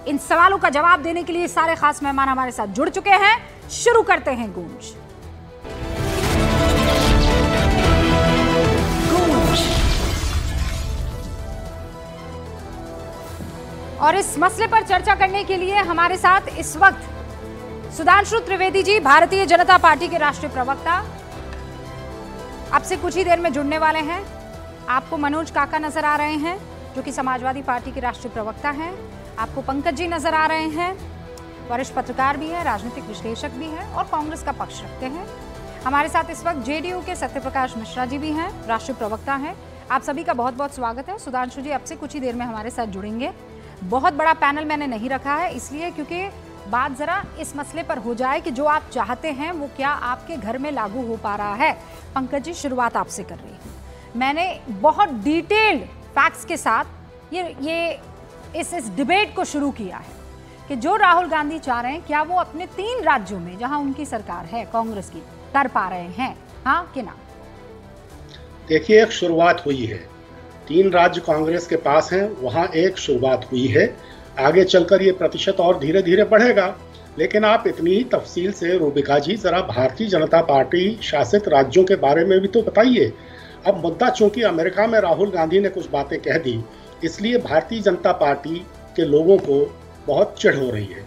इन सवालों का जवाब देने के लिए सारे खास मेहमान हमारे साथ जुड़ चुके हैं। शुरू करते हैं गूंज। और इस मसले पर चर्चा करने के लिए हमारे साथ इस वक्त सुधांशु त्रिवेदी जी, भारतीय जनता पार्टी के राष्ट्रीय प्रवक्ता, आपसे कुछ ही देर में जुड़ने वाले हैं। आपको मनोज काका नजर आ रहे हैं जो कि समाजवादी पार्टी के राष्ट्रीय प्रवक्ता हैं। आपको पंकज जी नजर आ रहे हैं, वरिष्ठ पत्रकार भी है, राजनीतिक विश्लेषक भी है और कांग्रेस का पक्ष रखते हैं। हमारे साथ इस वक्त जेडीयू के सत्यप्रकाश मिश्रा जी भी हैं, राष्ट्रीय प्रवक्ता हैं। आप सभी का बहुत बहुत स्वागत है। सुधांशु जी आपसे कुछ ही देर में हमारे साथ जुड़ेंगे। बहुत बड़ा पैनल मैंने नहीं रखा है इसलिए क्योंकि बात जरा इस मसले पर हो जाए कि जो आप चाहते हैं वो क्या आपके घर में लागू हो पा रहा है। पंकज जी, शुरुआत आपसे कर रही हूँ। मैंने बहुत डिटेल्ड फैक्ट्स के साथ इस डिबेट को शुरू किया है कि जो राहुल गांधी चाह रहे हैं क्या वो अपने 3 राज्यों में जहां उनकी सरकार है कांग्रेस की कर पा रहे हैं, हाँ कि ना? देखिए, एक शुरुआत हुई है। 3 राज्य कांग्रेस के पास हैं, वहां एक शुरुआत हुई है। आगे चलकर ये प्रतिशत और धीरे धीरे बढ़ेगा। लेकिन आप इतनी ही तफसील से रूबिका जी जरा भारतीय जनता पार्टी शासित राज्यों के बारे में भी तो बताइए। अब मुद्दा चूंकि अमेरिका में राहुल गांधी ने कुछ बातें कह दी इसलिए भारतीय जनता पार्टी के लोगों को बहुत चिढ़ हो रही है।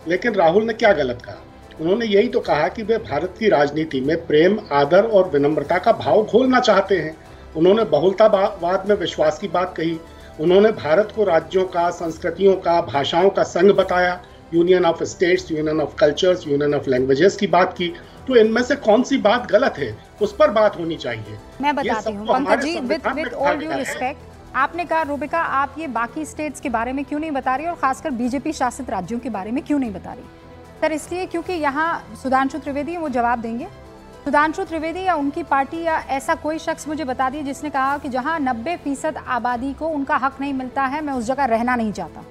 लेकिन राहुल ने क्या गलत कहा? उन्होंने यही तो कहा कि वे भारत की राजनीति में प्रेम, आदर और विनम्रता का भाव घोलना चाहते हैं। उन्होंने बहुलतावाद में विश्वास की बात कही। उन्होंने भारत को राज्यों का, संस्कृतियों का, भाषाओं का संघ बताया, union of states, union of cultures, union of languages की बात की। तो इनमें से कौन सी बात गलत है, उस पर बात होनी चाहिए। मैं बताती हूँ Pankaj ji, with all due respect, आपने कहा रूबिका आप ये बाकी स्टेट्स के बारे में क्यों नहीं बता रही और खासकर बीजेपी शासित राज्यों के बारे में क्यों नहीं बता रही? सर इसलिए क्योंकि यहाँ सुधांशु त्रिवेदी वो जवाब देंगे। सुधांशु त्रिवेदी या उनकी पार्टी या ऐसा कोई शख्स मुझे बता दिए जिसने कहा कि जहां 90% आबादी को उनका हक नहीं मिलता है मैं उस जगह रहना नहीं चाहता।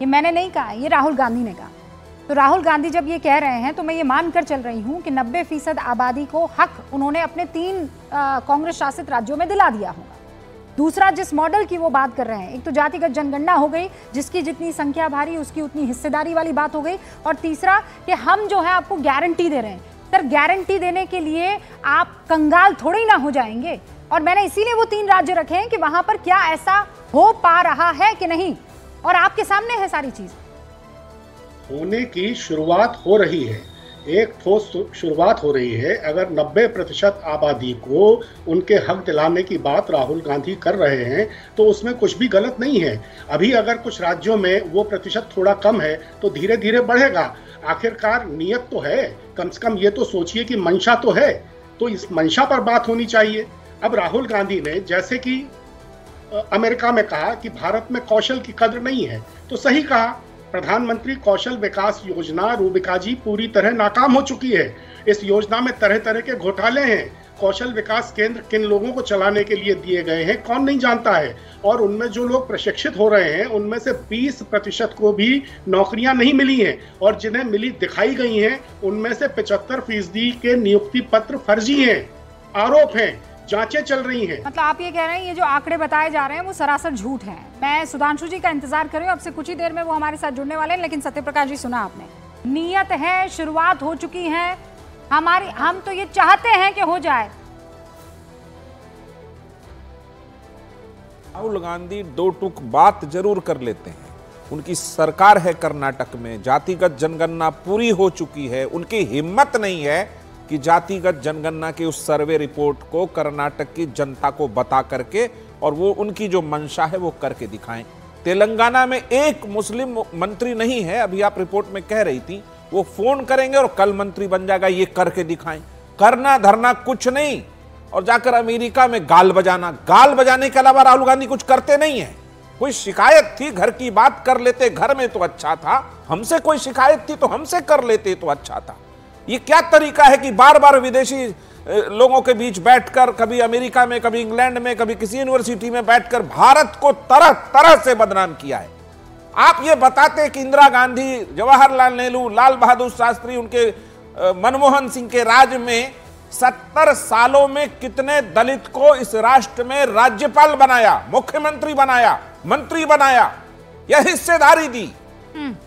ये मैंने नहीं कहा, ये राहुल गांधी ने कहा। तो राहुल गांधी जब ये कह रहे हैं तो मैं ये मानकर चल रही हूँ कि 90% आबादी को हक उन्होंने अपने 3 कांग्रेस शासित राज्यों में दिला दिया होगा। दूसरा, जिस मॉडल की वो बात कर रहे हैं, एक तो जातिगत जनगणना हो गई, जिसकी जितनी संख्या भारी उसकी उतनी हिस्सेदारी वाली बात हो गई, और तीसरा कि हम जो है आपको गारंटी दे रहे हैं। सर गारंटी देने के लिए आप कंगाल थोड़े ही ना हो जाएंगे। और मैंने इसीलिए वो 3 राज्य रखे हैं कि वहां पर क्या ऐसा हो पा रहा है कि नहीं, और आपके सामने है सारी चीज। होने की शुरुआत हो रही है, एक ठोस शुरुआत हो रही है। अगर 90% आबादी को उनके हक दिलाने की बात राहुल गांधी कर रहे हैं तो उसमें कुछ भी गलत नहीं है। अभी अगर कुछ राज्यों में वो प्रतिशत थोड़ा कम है तो धीरे धीरे बढ़ेगा। आखिरकार नियत तो है, कम से कम ये तो सोचिए कि मंशा तो है, तो इस मंशा पर बात होनी चाहिए। अब राहुल गांधी ने जैसे कि अमेरिका में कहा कि भारत में कौशल की कद्र नहीं है, तो सही कहा। प्रधानमंत्री कौशल विकास योजना रूबिका जी पूरी तरह नाकाम हो चुकी है। इस योजना में तरह तरह के घोटाले हैं। कौशल विकास केंद्र किन लोगों को चलाने के लिए दिए गए हैं कौन नहीं जानता है, और उनमें जो लोग प्रशिक्षित हो रहे हैं उनमें से 20% को भी नौकरियां नहीं मिली हैं, और जिन्हें मिली दिखाई गई हैं उनमें से 75% के नियुक्ति पत्र फर्जी हैं, आरोप हैं, जांचें चल रही हैं। मतलब आप ये कह रहे हैं ये जो आंकड़े बताए जा रहे हैं वो सरासर झूठ हैं। मैं सुधांशु जी का इंतजार कर रही हूँ, अब से कुछ ही देर में वो हमारे साथ जुड़ने वाले हैं। लेकिन सत्यप्रकाश जी, सुना आपने, नियत है, शुरुआत हो चुकी है हमारी, हम तो ये चाहते हैं कि हो जाए। राहुल गांधी 2 टूक बात जरूर कर लेते हैं। उनकी सरकार है कर्नाटक में, जातिगत जनगणना पूरी हो चुकी है। उनकी हिम्मत नहीं है कि जातिगत जनगणना की उस सर्वे रिपोर्ट को कर्नाटक की जनता को बता करके और वो उनकी जो मंशा है वो करके दिखाएं। तेलंगाना में एक मुस्लिम मंत्री नहीं है, अभी आप रिपोर्ट में कह रही थी, वो फोन करेंगे और कल मंत्री बन जाएगा, ये करके दिखाएं। करना धरना कुछ नहीं, और जाकर अमेरिका में गाल बजाने के अलावा राहुल गांधी कुछ करते नहीं है। कोई शिकायत थी, घर की बात कर लेते, घर में तो अच्छा था। हमसे कोई शिकायत थी तो हमसे कर लेते तो अच्छा था। ये क्या तरीका है कि बार बार विदेशी लोगों के बीच बैठकर, कभी अमेरिका में, कभी इंग्लैंड में, कभी किसी यूनिवर्सिटी में बैठकर भारत को तरह तरह से बदनाम किया है। आप ये बताते कि इंदिरा गांधी, जवाहरलाल नेहरू, लाल बहादुर शास्त्री, उनके मनमोहन सिंह के राज में 70 सालों में कितने दलित को इस राष्ट्र में राज्यपाल बनाया, मुख्यमंत्री बनाया, मंत्री बनाया, यह हिस्सेदारी दी।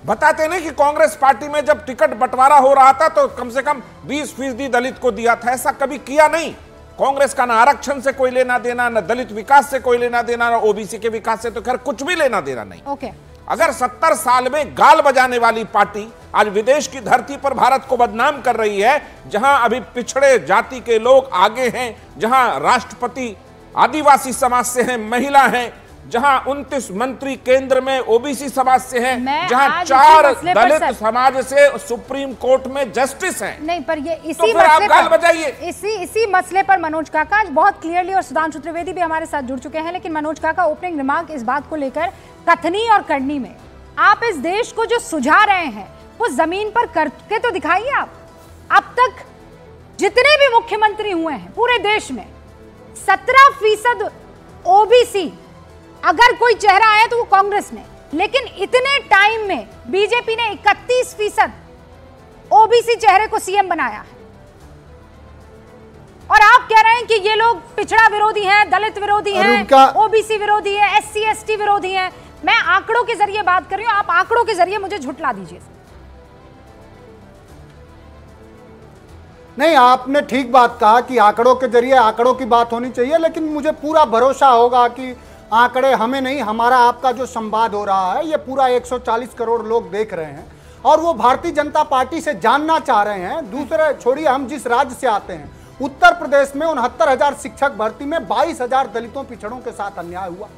बताते नहीं कि कांग्रेस पार्टी में जब टिकट बंटवारा हो रहा था तो कम से कम 20% दलित को दिया था। ऐसा कभी किया नहीं। कांग्रेस का ना आरक्षण से कोई लेना देना, ना दलित विकास से कोई लेना देना, ना ओबीसी के विकास से तो खैर कुछ भी लेना देना नहीं। ओके। अगर 70 साल में गाल बजाने वाली पार्टी आज विदेश की धरती पर भारत को बदनाम कर रही है, जहां अभी पिछड़े जाति के लोग आगे हैं, जहां राष्ट्रपति आदिवासी समाज से हैं, महिला हैं, जहां 29 मंत्री केंद्र में ओबीसी समाज से हैं, जहां 4 दलित समाज से सुप्रीम कोर्ट में जस्टिस हैं। नहीं, पर ये इसी तो मसले गाल बजाइए। इसी मसले पर मनोज काका बहुत क्लियरली, और सुधांशु त्रिवेदी भी हमारे साथ जुड़ चुके हैं, लेकिन मनोज काका ओपनिंग रिमार्क इस बात को लेकर, कथनी और करनी में आप इस देश को जो सुझा रहे हैं वो जमीन पर करके तो दिखाइए। आप अब तक जितने भी मुख्यमंत्री हुए हैं पूरे देश में 17% ओबीसी अगर कोई चेहरा आया तो वो कांग्रेस ने, लेकिन इतने टाइम में बीजेपी ने 31% ओबीसी चेहरे को सीएम बनाया है। और आप कह रहे हैं कि ये लोग पिछड़ा विरोधी हैं, दलित विरोधी हैं, ओबीसी विरोधी है, एससी एसटी विरोधी हैं। मैं आंकड़ों के जरिए बात कर रही हूं, आप आंकड़ों के जरिए मुझे झुठला दीजिए। नहीं, आपने ठीक बात कहा कि आंकड़ों के जरिए आंकड़ों की बात होनी चाहिए, लेकिन मुझे पूरा भरोसा होगा कि आंकड़े हमें नहीं, हमारा आपका जो संवाद हो रहा है ये पूरा 140 करोड़ लोग देख रहे हैं और वो भारतीय जनता पार्टी से जानना चाह रहे हैं। दूसरे छोड़िए, हम जिस राज्य से आते हैं उत्तर प्रदेश में 69,000 शिक्षक भर्ती में 22,000 दलितों पिछड़ों के साथ अन्याय हुआ।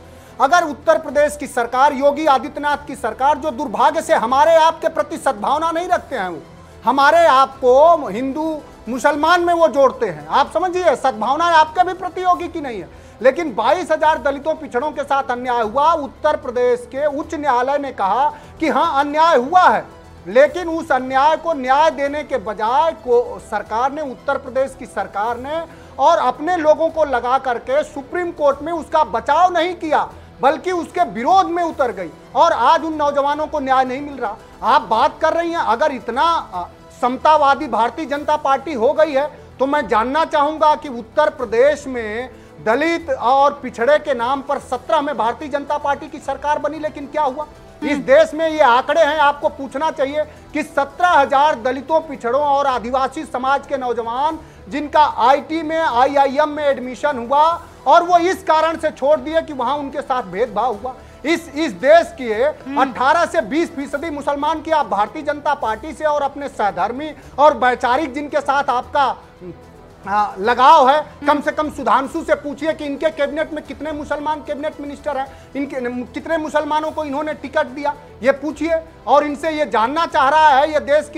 अगर उत्तर प्रदेश की सरकार, योगी आदित्यनाथ की सरकार, जो दुर्भाग्य से हमारे आपके प्रति सद्भावना नहीं रखते हैं, वो हमारे आपको हिंदू मुसलमान में वो जोड़ते हैं, आप समझिए, सद्भावना आपके भी प्रति योगी की नहीं है। लेकिन 22,000 दलितों पिछड़ों के साथ अन्याय हुआ। उत्तर प्रदेश के उच्च न्यायालय ने कहा कि हाँ अन्याय हुआ है, लेकिन उस अन्याय को न्याय देने के बजाय को सरकार ने, उत्तर प्रदेश की सरकार ने और अपने लोगों को लगा करके सुप्रीम कोर्ट में उसका बचाव नहीं किया, बल्कि उसके विरोध में उतर गई और आज उन नौजवानों को न्याय नहीं मिल रहा। आप बात कर रही हैं, अगर इतना समतावादी भारतीय जनता पार्टी हो गई है तो मैं जानना चाहूंगा कि उत्तर प्रदेश में दलित और पिछड़े के नाम पर 17 में भारतीय जनता पार्टी की सरकार बनी, लेकिन क्या हुआ? इस देश में ये आंकड़े हैं, आपको पूछना चाहिए कि 17,000 दलितों, पिछड़ों और आदिवासी समाज के नौजवान जिनका आईटी में, आईआईएम में एडमिशन हुआ और वो इस कारण से छोड़ दिए कि वहां उनके साथ भेदभाव हुआ। इस देश के 18 से 20% मुसलमान की आप भारतीय जनता पार्टी से और अपने सहधर्मी और वैचारिक जिनके साथ आपका लगाव है, कम से कम सुधांशु से पूछिए कि इनके कैबिनेट में कितने मुसलमान कैबिनेट मिनिस्टर हैं, इनके कितने मुसलमानों को इन्होंने टिकट दिया, ये पूछिए। और इनसे ये जानना चाह रहा है ये देश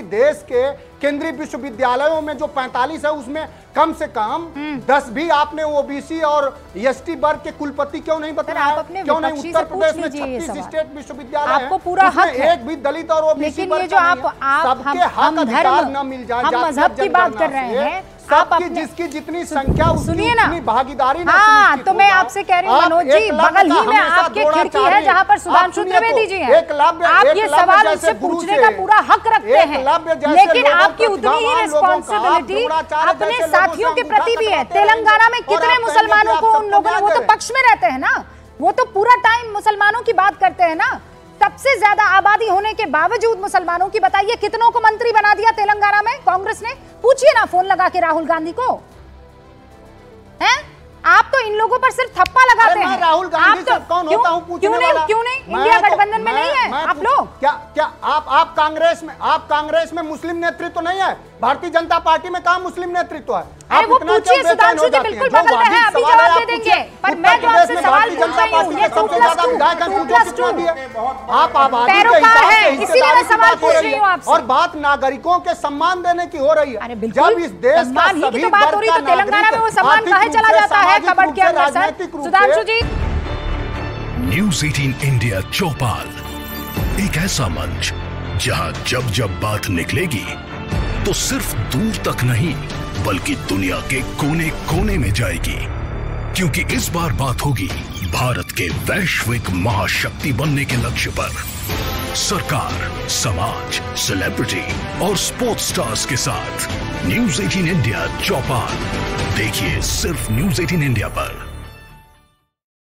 के केंद्रीय विश्वविद्यालयों में जो 45 है उसमें कम से कम 10 भी आपने ओबीसी और एसटी वर्ग के कुलपति क्यों नहीं बताया? क्यों नहीं? उत्तर प्रदेश में 36 स्टेट विश्वविद्यालय आपको पूरा हक है, एक भी दलित और ओबीसी वर्ग जो सबके हक अधिकार न मिल जाए, हम मजहब की बात कर रहे हैं, सबकी जिसकी जितनी संख्या सुनिए ना, भागीदारी। हाँ, तो मैं आपसे कह रही हूँ मनोज जी, बगल ही में आपके खिड़की है जहाँ पर सुधांशु त्रिवेदी जी हैं। आप ये सवाल उससे पूछने का पूरा हक रखते हैं, लेकिन आपकी उतनी ही रिस्पॉन्सिबिलिटी अपने साथियों के प्रति भी है। तेलंगाना में कितने मुसलमानों को उन लोगों ने, वो तो पक्ष में रहते हैं ना, वो तो पूरा टाइम मुसलमानों की बात करते हैं ना। सबसे ज्यादा आबादी होने के बावजूद मुसलमानों की, बताइए कितनों को मंत्री बना दिया तेलंगाना में कांग्रेस ने? पूछिए ना फोन लगा के राहुल गांधी को। हैं? आप तो इन लोगों पर सिर्फ थप्पा लगाते हैं। राहुल गांधी से कौन होता हूं पूछने वाला? क्यों नहीं? इंडिया गठबंधन में नहीं है आप लोग? क्या आप कांग्रेस में मुस्लिम नेतृत्व नहीं है? भारतीय जनता पार्टी में कहां मुस्लिम नेतृत्व है? आप वो पूछिए, सुधांशु जी बिल्कुल बगल में है, अभी जवाब दे देंगे। पर मैं जो आपसे सवाल पूछ रही हूं, ये 2+2 आप आबादी के हिसाब से इसीलिए मैं सवाल पूछ रही हूं आपसे। और बात नागरिकों के सम्मान देने की हो रही है। जब इस देश का सभी बात हो रही, तो तेलंगाना में वो सम्मान काहे चला जाता है कबड़ के अंदर? सर सुधांशु जी। न्यूज़ 18 इंडिया चौपाल, एक ऐसा मंच जहां जब जब बात निकलेगी तो सिर्फ दूर तक नहीं बल्कि दुनिया के कोने कोने में जाएगी, क्योंकि इस बार बात होगी भारत के वैश्विक महाशक्ति बनने के लक्ष्य पर। सरकार, समाज, सेलिब्रिटी और स्पोर्ट्स स्टार्स के साथ न्यूज़ 18 इंडिया चौपाल देखिए सिर्फ न्यूज़ 18 इंडिया पर।